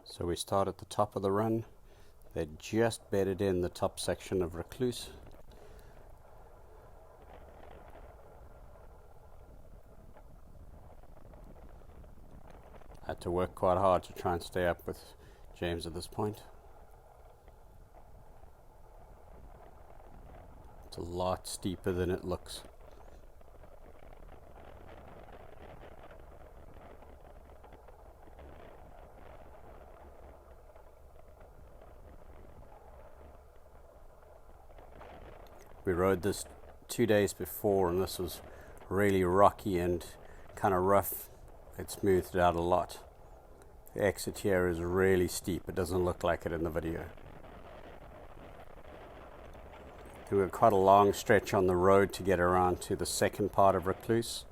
So we start at the top of the run. They just bedded in the top section of Recluse. Had to work quite hard to try and stay up with James at this point. It's a lot steeper than it looks. We rode this 2 days before, and this was really rocky and kind of rough. It smoothed it out a lot. The exit here is really steep. It doesn't look like it in the video. We were quite a long stretch on the road to get around to the second part of Recluse.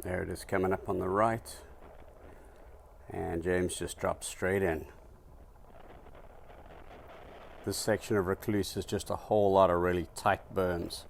There it is coming up on the right, and James just drops straight in. This section of Recluse is just a whole lot of really tight berms.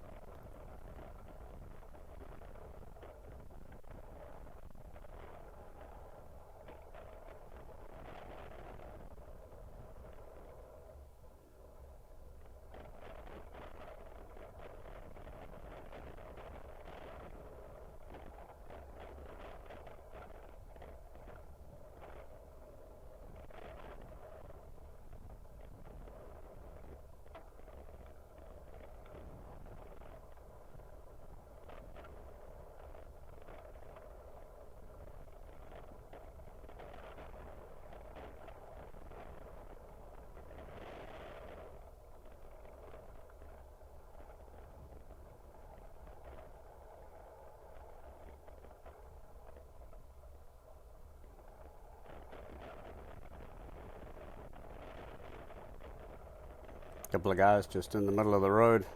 Couple of guys just in the middle of the road.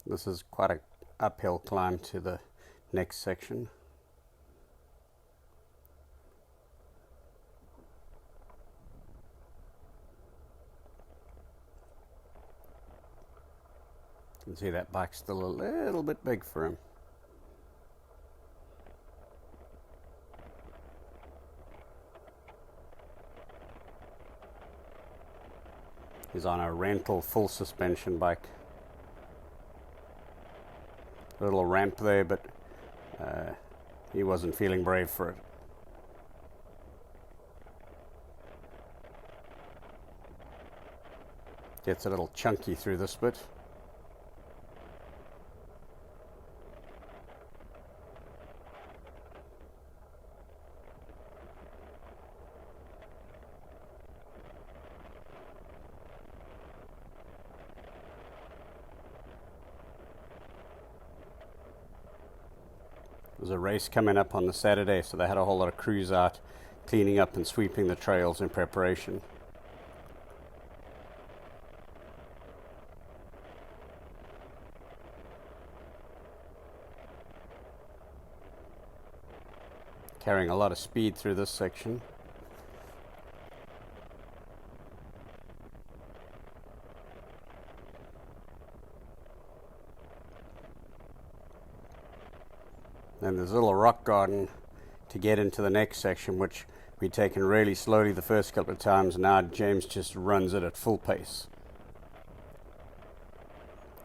This is quite an uphill climb to the next section. You can see that bike's still a little bit big for him. He's on a rental full suspension bike. A little ramp there, but he wasn't feeling brave for it. Gets a little chunky through this bit. There's a race coming up on the Saturday, so they had a whole lot of crews out cleaning up and sweeping the trails in preparation. Carrying a lot of speed through this section. And there's a little rock garden to get into the next section, which we'd taken really slowly the first couple of times. Now James just runs it at full pace.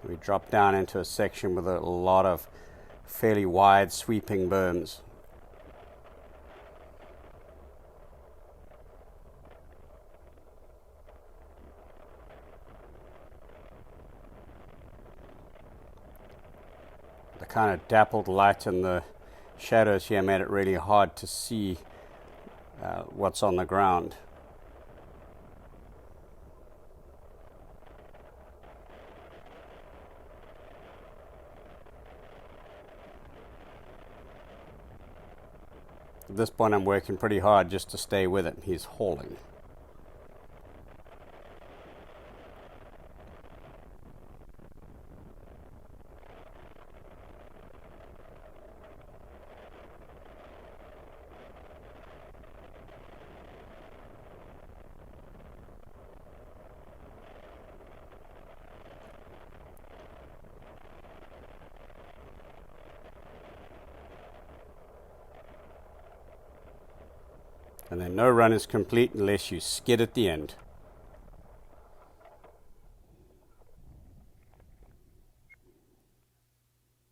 We drop down into a section with a lot of fairly wide sweeping berms. The kind of dappled light and the shadows here made it really hard to see what's on the ground. At this point I'm working pretty hard just to stay with him. He's hauling. And then no run is complete unless you skid at the end.